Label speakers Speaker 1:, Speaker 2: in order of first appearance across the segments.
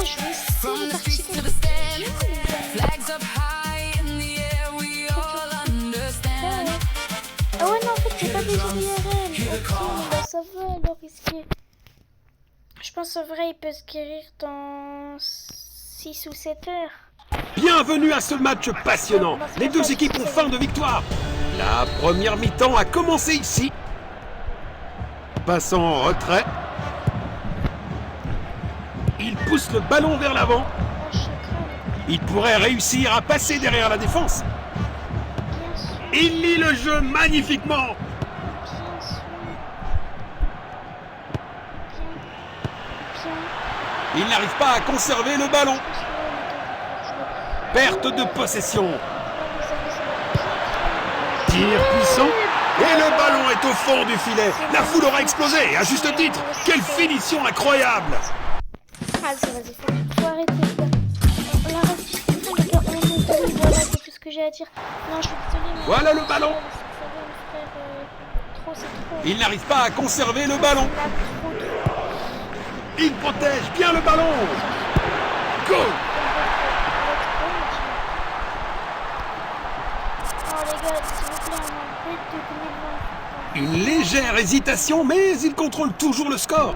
Speaker 1: jouer, c'est parti. Ah ouais, non, en fait, c'est pas des IRL. Ok, bah ça va alors risquer. Je pense en vrai, il peut se guérir dans 6 ou 7 heures.
Speaker 2: Bienvenue à ce match passionnant. Les deux équipes ont faim de victoire. La première mi-temps a commencé ici. Passant en retrait. Il pousse le ballon vers l'avant. Il pourrait réussir à passer derrière la défense. Il lit le jeu magnifiquement. Il n'arrive pas à conserver le ballon. Perte de possession. Tir puissant. Et le ballon est au fond du filet. La foule aura explosé, à juste titre. Quelle finition incroyable.
Speaker 1: Vas-y, faut arrêter, les gars. On arrête, les gars, voilà, c'est tout ce que j'ai à dire. Non, je suis désolée, mais...
Speaker 2: Voilà le ballon.
Speaker 1: C'est trop.
Speaker 2: Il n'arrive pas à conserver le ballon. Il protège bien le ballon. Goal.
Speaker 1: Oh les gars, s'il vous plaît, on a un but de 2020.
Speaker 2: Une légère hésitation, mais il contrôle toujours le score.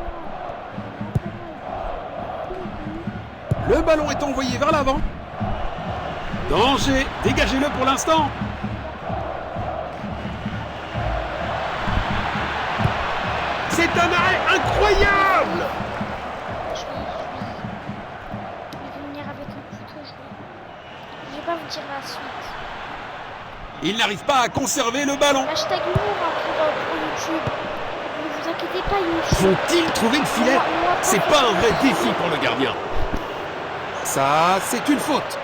Speaker 2: Le ballon est envoyé vers l'avant. Danger, dégagez-le pour l'instant. C'est un arrêt incroyable.
Speaker 1: Je vais venir avec un couteau, je vais pas vous dire la suite.
Speaker 2: Il n'arrive pas à conserver le ballon.
Speaker 1: Hashtag humour pour YouTube. Ne vous inquiétez pas, YouTube.
Speaker 2: Faut-ils trouver le filet? C'est pas un vrai défi pour le gardien. Ça, c'est une faute.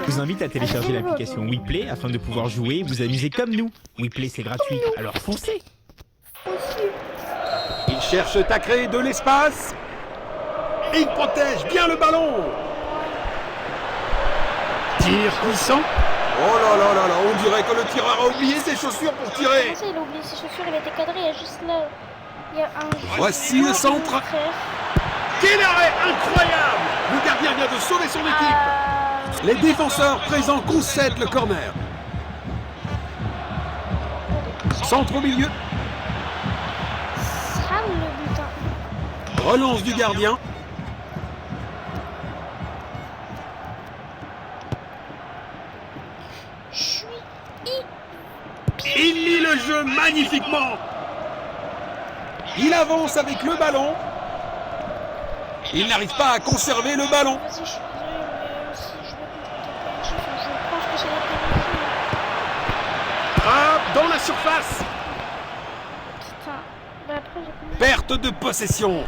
Speaker 3: Je vous invite à télécharger l'application WePlay afin de pouvoir jouer et vous amuser comme nous. WePlay, c'est gratuit, alors foncez!
Speaker 2: Il cherche à créer de l'espace. Et il protège bien le ballon. Tir puissant. Oh là là là là, on dirait que le tireur a oublié ses chaussures pour tirer.
Speaker 1: Comment ça, il a oublié ses chaussures, il a été cadré, il y a juste là. Il y a un...
Speaker 2: Voici le centre. Quel arrêt incroyable! Le gardien vient de sauver son équipe. Les défenseurs présents concèdent le corner. Centre au milieu.
Speaker 1: Sram le butin.
Speaker 2: Relance du gardien. Il lit le jeu magnifiquement. Il avance avec le ballon. Il n'arrive pas à conserver le ballon.
Speaker 1: Vas-y, je suis désolée, mais si je veux que tu je pense que c'est la
Speaker 2: Frappe dans la surface.
Speaker 1: Putain. Bah après, j'ai...
Speaker 2: Perte de possession.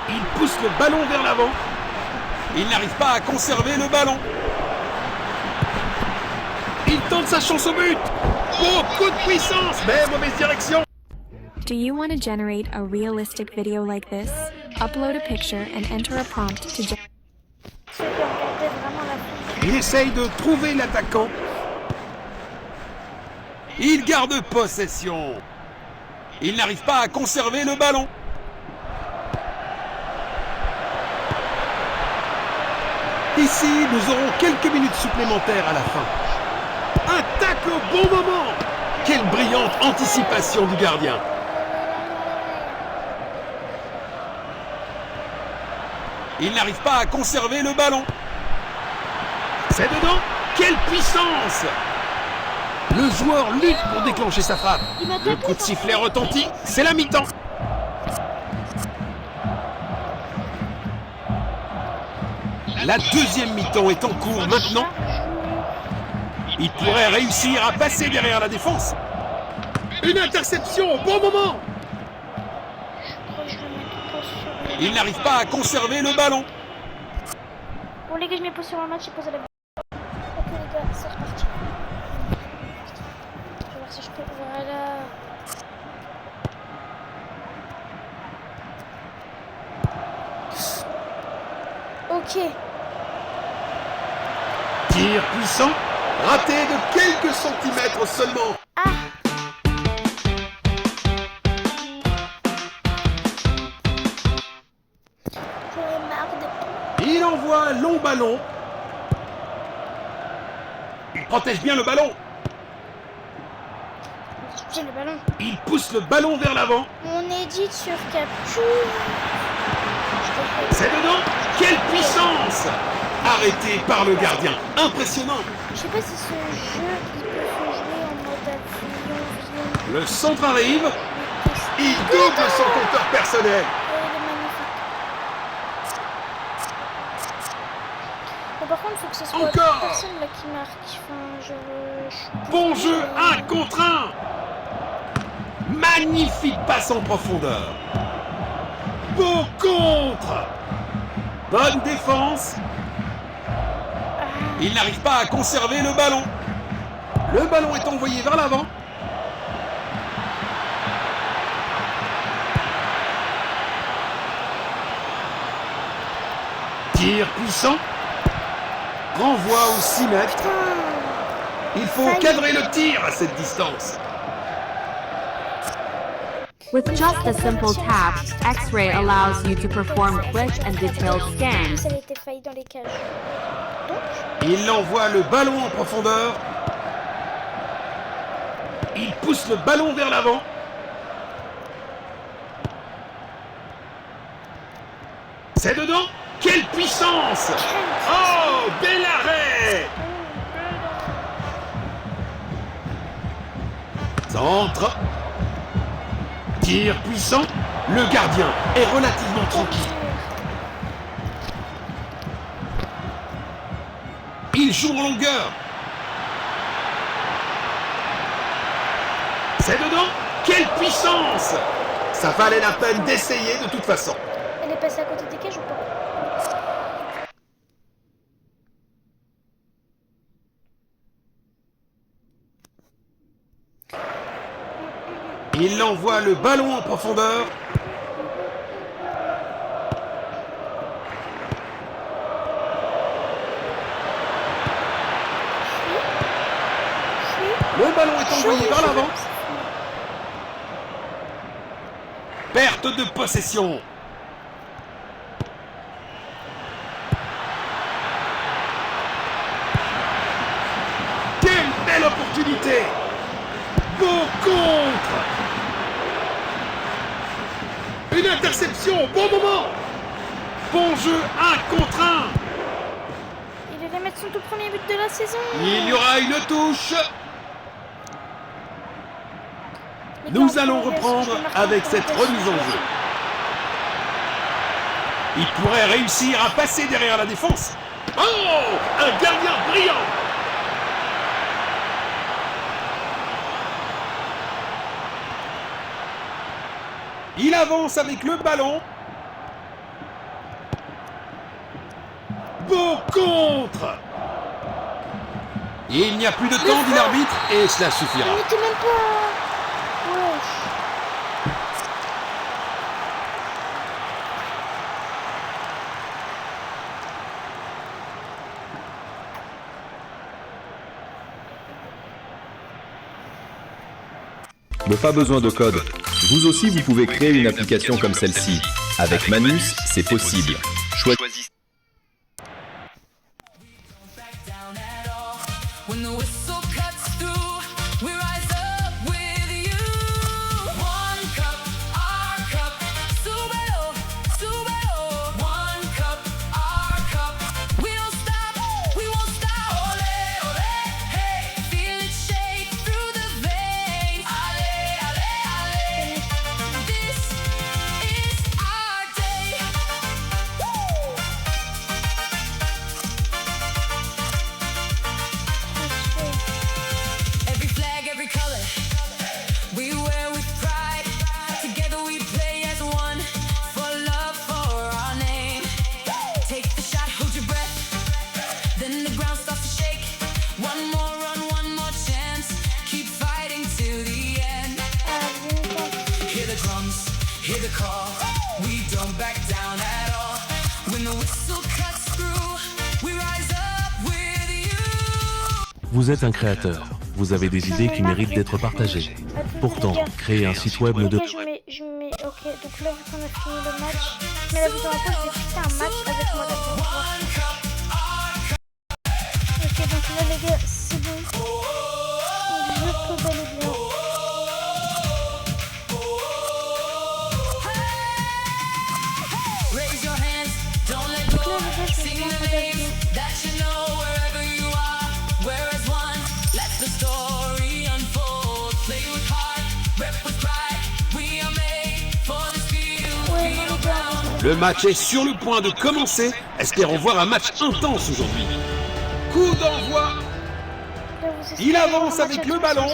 Speaker 2: Il pousse le ballon vers l'avant. Il n'arrive pas à conserver le ballon. Il tente sa chance au but. Beaucoup de puissance, mais mauvaise direction.
Speaker 4: Do you want to generate a realistic video like this? Upload a picture and enter a prompt to
Speaker 1: Ceux qui ont regardé vraiment la fin.
Speaker 2: Il essaye de trouver l'attaquant. Il garde possession. Il n'arrive pas à conserver le ballon. Ici, nous aurons quelques minutes supplémentaires à la fin. Un tacle au bon moment. Quelle brillante anticipation du gardien. Il n'arrive pas à conserver le ballon. C'est dedans. Quelle puissance! Le joueur lutte pour déclencher sa frappe. Le coup de sifflet retentit. C'est la mi-temps. La deuxième mi-temps est en cours maintenant. Il pourrait réussir à passer derrière la défense. Une interception au bon moment. Il n'arrive pas à conserver le ballon.
Speaker 1: Bon les gars, je mets pause sur un match, j'ai posé la... Ok les gars, c'est reparti. Je vais voir si je peux... Voilà. Ok.
Speaker 2: Tir puissant. Raté de quelques centimètres seulement.
Speaker 1: Ah! J'en ai marre
Speaker 2: envoie long ballon. Il protège bien le ballon.
Speaker 1: J'ai le ballon.
Speaker 2: Il pousse le ballon vers l'avant.
Speaker 1: On édite sur capture.
Speaker 2: C'est dedans. Quelle puissance! Arrêté par le gardien. Impressionnant.
Speaker 1: Je sais pas si ce jeu il peut se jouer en mode avion.
Speaker 2: Le centre arrive. Il double son compteur personnel.
Speaker 1: Il est magnifique. Bon, par contre, il faut que ce soit
Speaker 2: Encore.
Speaker 1: personne là qui marque. Enfin, je
Speaker 2: Bon jeu, 1 contre 1. Magnifique passe en profondeur. Beau contre. Bonne défense. Il n'arrive pas à conserver le ballon. Le ballon est envoyé vers l'avant. Tir puissant. Renvoi au 6 mètres. Il faut cadrer le tir à cette distance.
Speaker 5: With just a simple tap, X-Ray allows you to perform quick and detailed scans.
Speaker 1: Elle était faillie dans les cages. Donc,
Speaker 2: Il envoie le ballon en profondeur. Il pousse le ballon vers l'avant. C'est dedans. Quelle puissance! Oh, bel arrêt! Centre. Tir puissant. Le gardien est relativement tranquille. Il joue en longueur. C'est dedans. Quelle puissance! Ça valait la peine d'essayer de toute façon.
Speaker 1: elle est passée à côté des cages ou pas?
Speaker 2: Il envoie le ballon en profondeur. Le ballon est envoyé vers l'avant. Perte de possession. Quelle belle opportunité. Beau contre. Une interception au bon moment. Bon jeu, 1 contre 1.
Speaker 1: Il allait mettre son tout premier but de la saison.
Speaker 2: Il y aura une touche. Nous allons reprendre avec cette remise en jeu. Il pourrait réussir à passer derrière la défense. Oh, un gardien brillant. Il avance avec le ballon. Beau contre. Il n'y a plus de temps, dit l'arbitre, et cela suffira.
Speaker 1: Il n'était même pas... Wesh.
Speaker 6: Pas besoin de code. Vous aussi, vous pouvez créer une application comme celle-ci. Avec Manus, c'est possible. Choisissez.
Speaker 7: Vous êtes un créateur, vous avez des idées qui méritent d'être partagées. Pourtant, créer un site web ne
Speaker 1: Ok, ok, donc là vu qu'on a fini le match, Mais la vidéo en pause, je vais tester un match avec moi d'abord. Ok, donc là les gars, c'est bon. Je peux bel et bien. Donc là les gars, je vais vous montrer.
Speaker 2: Le match est sur le point de commencer. Espérons voir un match intense aujourd'hui. Coup d'envoi. Il avance avec le ballon.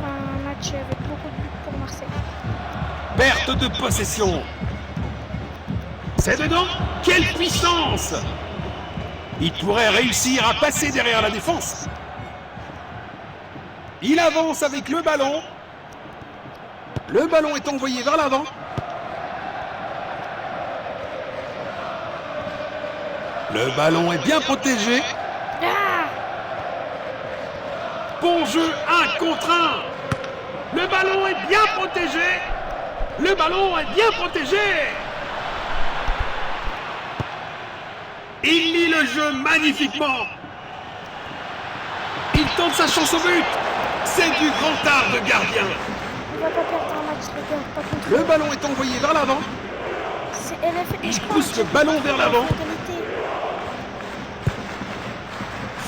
Speaker 1: Un match avec beaucoup de buts pour Marseille.
Speaker 2: Perte de possession. C'est dedans. Quelle puissance! Il pourrait réussir à passer derrière la défense. Il avance avec le ballon. Le ballon est envoyé vers l'avant. Le ballon est bien protégé. Bon jeu, 1 contre 1. Le ballon est bien protégé. Le ballon est bien protégé. Il lit le jeu magnifiquement. Il tente sa chance au but. C'est du grand art de gardien.
Speaker 1: On va pas perdre un match, les gars. Pas contre
Speaker 2: Le ballon est envoyé vers l'avant. Il pousse le ballon vers l'avant.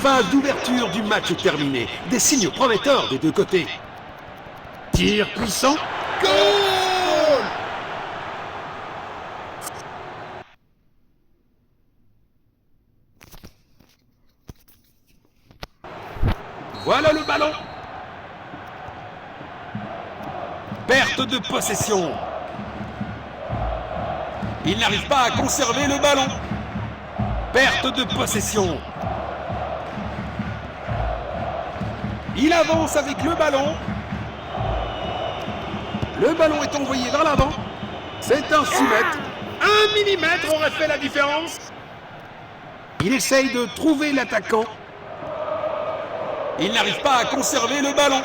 Speaker 2: Phase d'ouverture du match est terminée. Des signes prometteurs des deux côtés. Tir puissant. Goal! Voilà le ballon. Perte de possession. Il n'arrive pas à conserver le ballon. Perte de possession. Il avance avec le ballon. Le ballon est envoyé vers l'avant. C'est un 6 mètres. 1 millimètre aurait fait la différence. Il essaye de trouver l'attaquant. Il n'arrive pas à conserver le ballon.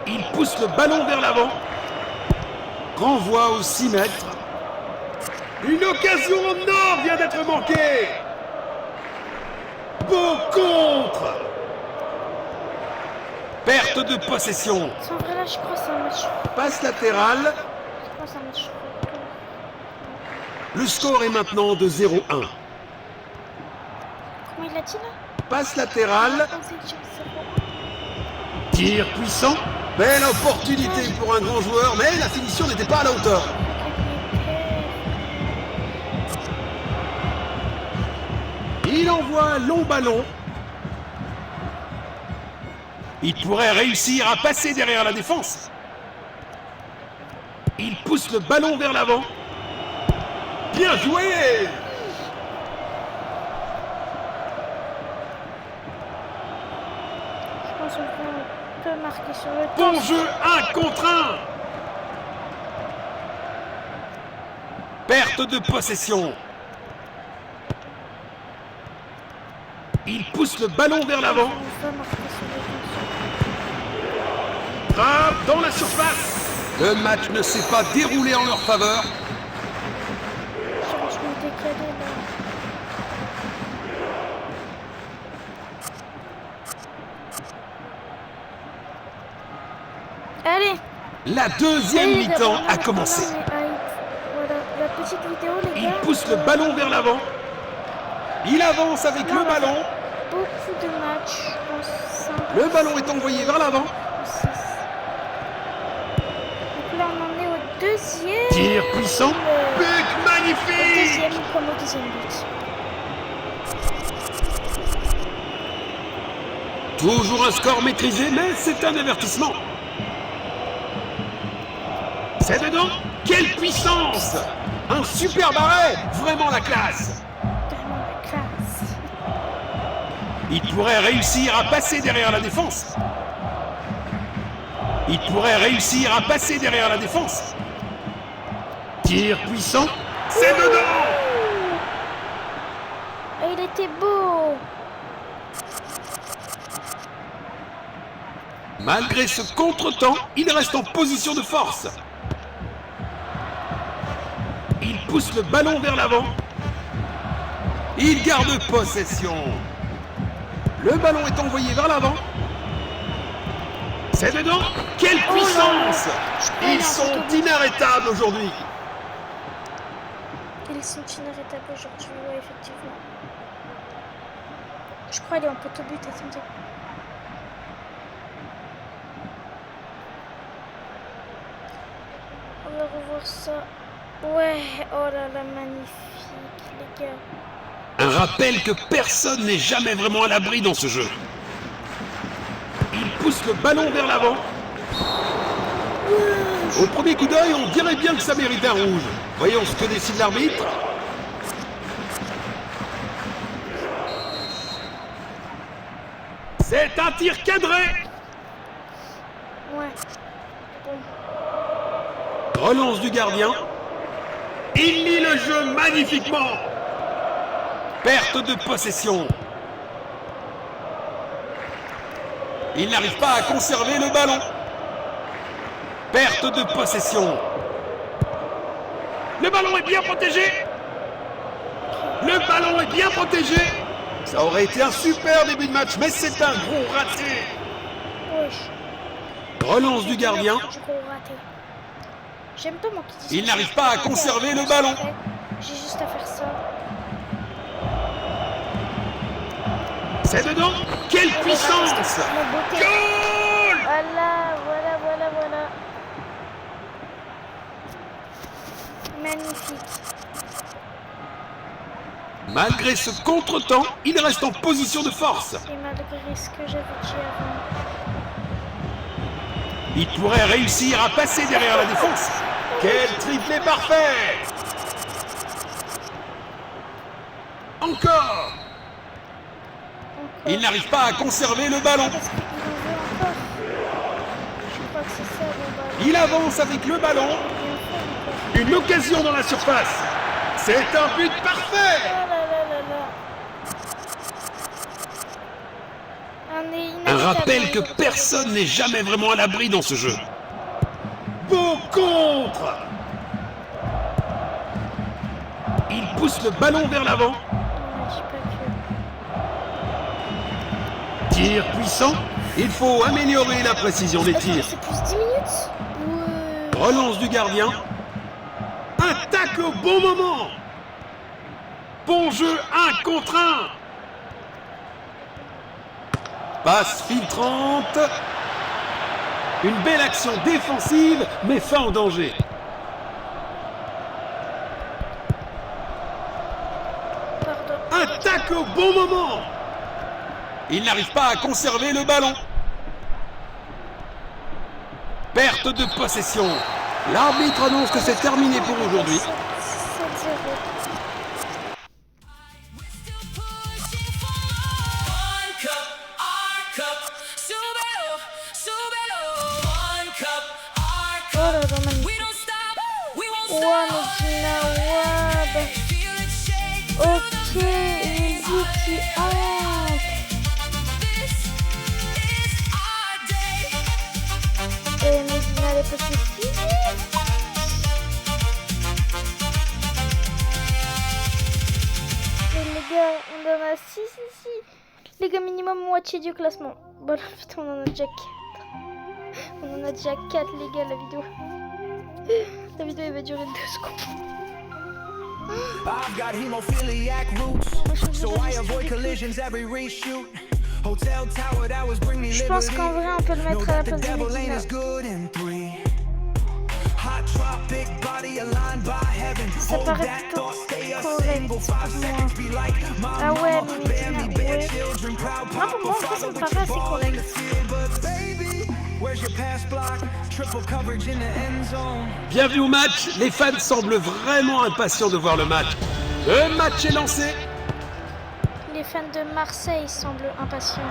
Speaker 2: Il pousse le ballon vers l'avant. Renvoie au 6 mètres. Une occasion en or vient d'être manquée. Beau contre. Perte de possession.
Speaker 1: En vrai, là, je crois que c'est un match.
Speaker 2: Passe latérale.
Speaker 1: Je crois que c'est un match.
Speaker 2: Le score est maintenant de 0-1.
Speaker 1: Comment il a dit là?
Speaker 2: Passe latérale.
Speaker 1: On s'est dit 0-1.
Speaker 2: Tir puissant. Belle opportunité pour un grand joueur, mais la finition n'était pas à la hauteur. Il envoie un long ballon. Il pourrait réussir à passer derrière la défense. Il pousse le ballon vers l'avant. Bien joué!
Speaker 1: Je pense qu'on peut marquer sur le temps.
Speaker 2: Bon jeu, 1 contre 1. Perte de possession. Il pousse le ballon vers l'avant.
Speaker 1: On peut marquer sur le temps.
Speaker 2: Frappe dans la surface. Le match ne s'est pas déroulé en leur faveur.
Speaker 1: Je me décalé là. Allez!
Speaker 2: La deuxième
Speaker 1: Allez,
Speaker 2: mi-temps
Speaker 1: d'abord,
Speaker 2: a commencé.
Speaker 1: Voilà, la petite vidéo, les
Speaker 2: Il
Speaker 1: gars.
Speaker 2: pousse le ballon vers l'avant. Il avance avec le ballon.
Speaker 1: Beaucoup de matchs, je pense. 5,
Speaker 2: Le ballon est envoyé vers l'avant.
Speaker 1: 6. Donc là, on en est au deuxième.
Speaker 2: Tir puissant. But
Speaker 1: Au
Speaker 2: magnifique.
Speaker 1: deuxième comme au deuxième but.
Speaker 2: Toujours un score maîtrisé, mais c'est un avertissement. C'est dedans. Quelle puissance! Un super barret. Vraiment la classe.
Speaker 1: Vraiment la classe.
Speaker 2: Il pourrait réussir à passer derrière la défense. Il pourrait réussir à passer derrière la défense. Tir puissant. C'est dedans.
Speaker 1: Et il était beau.
Speaker 2: Malgré ce contretemps, il reste en position de force. pousse le ballon vers l'avant. Il garde possession. Le ballon est envoyé vers l'avant. C'est dedans. Quelle puissance! Ils sont inarrêtables aujourd'hui.
Speaker 1: Ils sont inarrêtables aujourd'hui, ouais, effectivement. Je crois qu'il est en poteau but, attendez. On va revoir ça. Ouais, oh là là, magnifique, les gars.
Speaker 2: Un rappel que personne n'est jamais vraiment à l'abri dans ce jeu. Il pousse le ballon vers l'avant. Au premier coup d'œil, on dirait bien que ça mérite un rouge. Voyons ce que décide l'arbitre. C'est un tir cadré.
Speaker 1: Ouais. Bon.
Speaker 2: Relance du gardien. Il lit le jeu magnifiquement. Perte de possession. Il n'arrive pas à conserver le ballon. Perte de possession. Le ballon est bien protégé. Le ballon est bien protégé. Ça aurait été un super début de match, mais c'est un gros raté. Relance du gardien.
Speaker 1: Gros raté. J'aime pas mon petit.
Speaker 2: Il n'arrive pas à conserver le ballon.
Speaker 1: J'ai juste à faire ça.
Speaker 2: C'est dedans. Quelle puissance! Goal!
Speaker 1: Voilà. Magnifique.
Speaker 2: Malgré ce contretemps, il reste en position de force.
Speaker 1: Et malgré ce que j'avais dit avant.
Speaker 2: Il pourrait réussir à passer derrière la défense. Quel triplé parfait! Encore! Il n'arrive pas à conserver le ballon.
Speaker 1: Parce qu'il en veut encore. Je crois que c'est ça le ballon.
Speaker 2: Il avance avec le ballon. Une occasion dans la surface. C'est un but parfait. Un rappel que personne n'est jamais vraiment à l'abri dans ce jeu. Beau contre. Il pousse le ballon vers l'avant. Tir puissant. Il faut améliorer la précision des tirs.
Speaker 1: C'est plus 10 minutes.
Speaker 2: Relance du gardien. Attaque au bon moment. Bon jeu 1 contre 1. Passe filtrante. Une belle action défensive, mais fin en danger. Attaque au bon moment. Il n'arrive pas à conserver le ballon. Perte de possession. L'arbitre annonce que c'est terminé pour aujourd'hui.
Speaker 1: 7-0. Oh là là, magnifique. Ouah, Medina, ouah. Ok, Lizzie qui entre. Et Medina, elle est passée finie. Et les gars, on en a 6 ici. Les gars, minimum moitié du classement. Bon, là, putain, on en a déjà 4. On en a déjà 4, les gars, la vidéo. La vidéo, elle va durer 2 secondes.
Speaker 8: I've got hemophiliac roots, so I avoid collisions every reshoot. Hotel tower that was bring me
Speaker 1: Je pense qu'en vrai, on peut le mettre à la place de Medina. Ça paraît plutôt correct pour moi. Ah ouais, mais Medina, ouais. Moi, pour moi, ça me paraît assez correct.
Speaker 2: Bienvenue au match. Les fans semblent vraiment impatients de voir le match. Le match est lancé.
Speaker 1: Les fans de Marseille semblent impatients.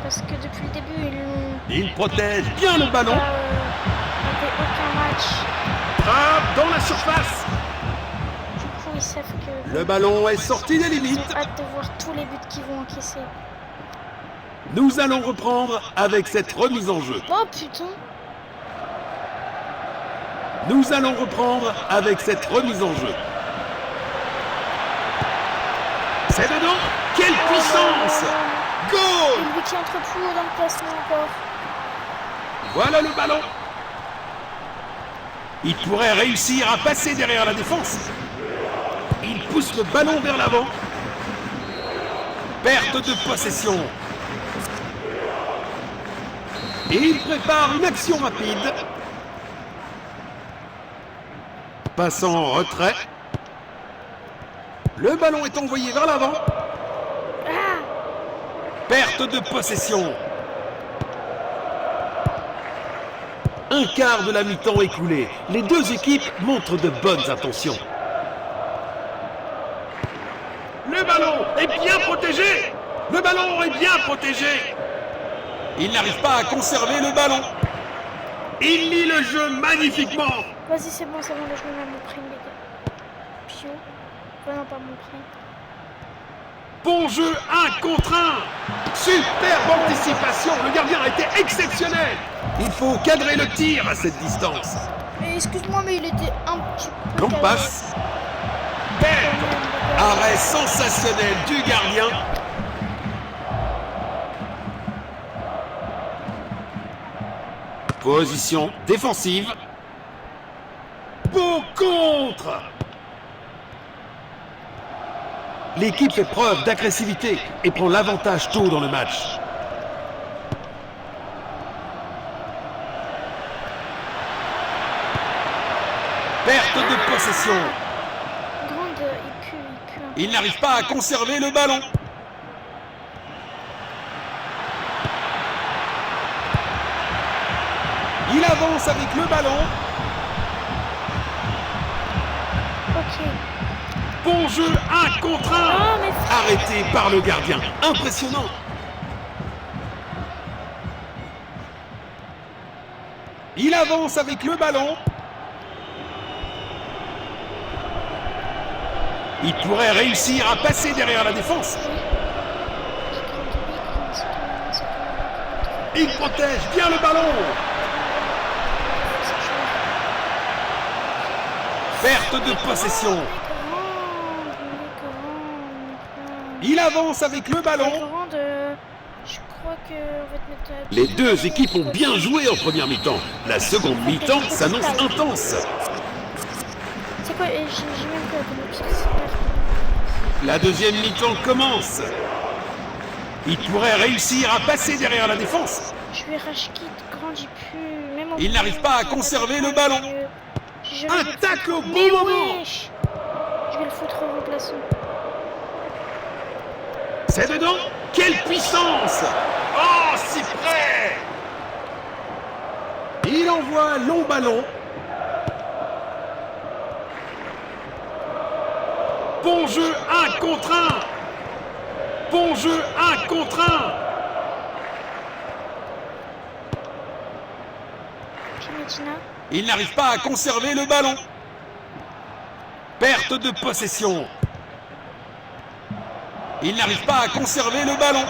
Speaker 1: Parce que depuis le début,
Speaker 2: ils protègent bien le ballon.
Speaker 1: N'avaient aucun match.
Speaker 2: Frappe dans la surface.
Speaker 1: Du coup, ils savent que...
Speaker 2: Le ballon est sorti des limites.
Speaker 1: J'ai hâte de voir tous les buts qu'ils vont encaisser.
Speaker 2: Nous allons reprendre avec cette remise en jeu.
Speaker 1: Oh putain.
Speaker 2: Nous allons reprendre avec cette remise en jeu. C'est dedans. Quelle puissance!
Speaker 1: Et
Speaker 2: Goal!
Speaker 1: lui qui entre plus haut dans le placement encore.
Speaker 2: Voilà le ballon. Il pourrait réussir à passer derrière la défense. Il pousse le ballon vers l'avant. Perte de possession. Et il prépare une action rapide. Passant en retrait. Le ballon est envoyé vers l'avant. Perte de possession. Un quart de la mi-temps écoulé. Les deux équipes montrent de bonnes intentions. Le ballon est bien protégé. Le ballon est bien protégé. Il n'arrive pas à conserver le ballon. Il lit le jeu magnifiquement.
Speaker 1: Vas-y, c'est bon, là je me mets à mon prime, les gars. Pio. Ouais, non, pas mon prime.
Speaker 2: Bon jeu, 1 contre 1. Superbe anticipation. Le gardien a été exceptionnel. Il faut cadrer le tir à cette distance.
Speaker 1: Mais excuse-moi, mais il était un petit peu...
Speaker 2: Longue passe. Belle. Arrêt sensationnel du gardien. Position défensive. Beau contre. L'équipe fait preuve d'agressivité et prend l'avantage tôt dans le match. Perte de possession.
Speaker 1: Grande, il pue un peu.
Speaker 2: Il n'arrive pas à conserver le ballon. Il avance avec le ballon.
Speaker 1: Ok.
Speaker 2: Bon jeu, 1 contre 1.
Speaker 1: Oh, mais...
Speaker 2: Arrêté par le gardien. Impressionnant. Il avance avec le ballon. Il pourrait réussir à passer derrière la défense. Il protège bien le ballon. Perte de possession. Il avance avec le ballon.
Speaker 1: Je crois que on va te mettre...
Speaker 2: Les deux équipes ont bien joué en première mi-temps. La seconde mi-temps s'annonce intense.
Speaker 1: C'est quoi? J'ai même pas de...
Speaker 2: La deuxième mi-temps commence. Il pourrait réussir à passer derrière la défense.
Speaker 1: Je vais rage-kit, grandit plus. Même
Speaker 2: Il n'arrive pas à conserver le ballon. Un tacle au bon moment.
Speaker 1: Wesh. Je vais le foutre au remplaçant.
Speaker 2: C'est dedans. Quelle puissance! Oh, si près! Il envoie un long ballon. Bon jeu, 1 contre 1. Bon jeu, 1 contre 1. Il n'arrive pas à conserver le ballon. Perte de possession. Il n'arrive pas à conserver le ballon.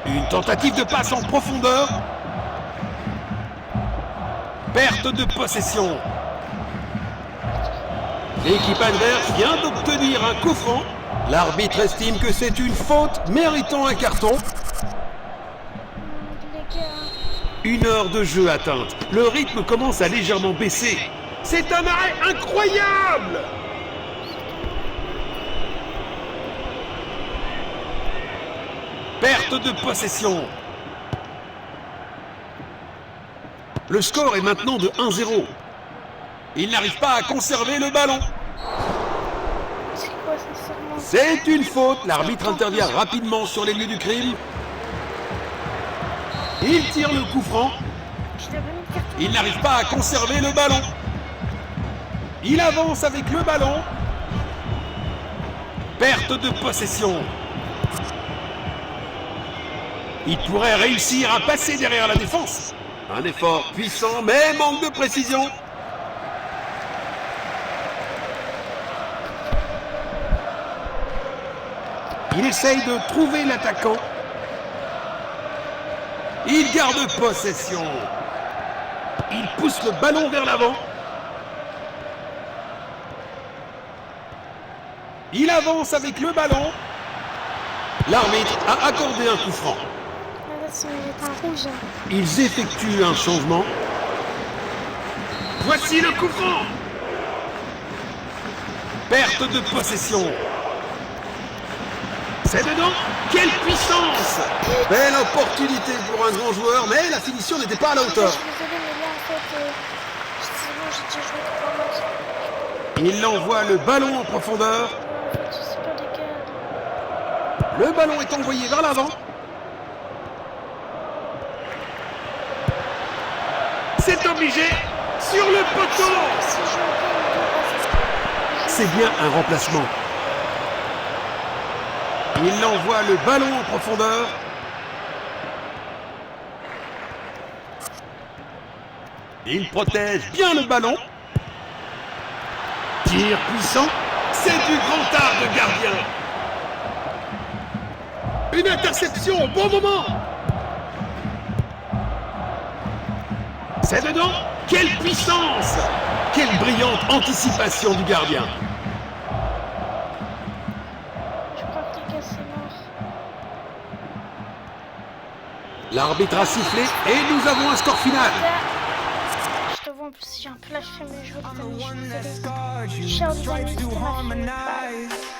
Speaker 2: Une tentative de passe en profondeur. Perte de possession. L'équipe adverse vient d'obtenir un coup franc. L'arbitre estime que c'est une faute méritant un carton. 1 heure de jeu atteinte. Le rythme commence à légèrement baisser. C'est un arrêt incroyable! Perte de possession. Le score est maintenant de 1-0. Il n'arrive pas à conserver le ballon.
Speaker 1: C'est quoi ça?
Speaker 2: C'est une faute. L'arbitre intervient rapidement sur les lieux du crime. Il tire le coup franc. Il n'arrive pas à conserver le ballon. Il avance avec le ballon. Perte de possession. Il pourrait réussir à passer derrière la défense. Un effort puissant, mais manque de précision. Il essaye de trouver l'attaquant. Il garde possession. Il pousse le ballon vers l'avant. Il avance avec le ballon. L'arbitre a accordé un coup franc.
Speaker 1: Là, c'est un rouge.
Speaker 2: Ils effectuent un changement. Voici le coup franc. Perte de possession. C'est dedans. Quelle puissance! Belle opportunité pour un grand joueur, mais la finition n'était pas à la hauteur.
Speaker 1: Je suis désolée, mais là, en fait, c'est bon, j'ai déjà joué 3 matchs.
Speaker 2: Il envoie le ballon en profondeur.
Speaker 1: En fait, je sais pas lesquels.
Speaker 2: Le ballon est envoyé vers l'avant. C'est obligé. Sur le poteau.
Speaker 1: Si je joue
Speaker 2: C'est bien un remplacement. Il envoie le ballon en profondeur. Il protège bien le ballon. Tir puissant. C'est du grand art de gardien. Une interception au bon moment. C'est dedans. Quelle puissance! Quelle brillante anticipation du gardien.
Speaker 1: je crois que les gars, c'est mort.
Speaker 2: L'arbitre a sifflé et nous avons un score final.
Speaker 1: Je te vois en plus, j'ai un peu lâché mes joueurs.
Speaker 8: I'm the one that scarred you,
Speaker 1: Charles
Speaker 8: stripes
Speaker 1: Daniels,
Speaker 8: to
Speaker 1: c'était ma fille.
Speaker 8: harmonize.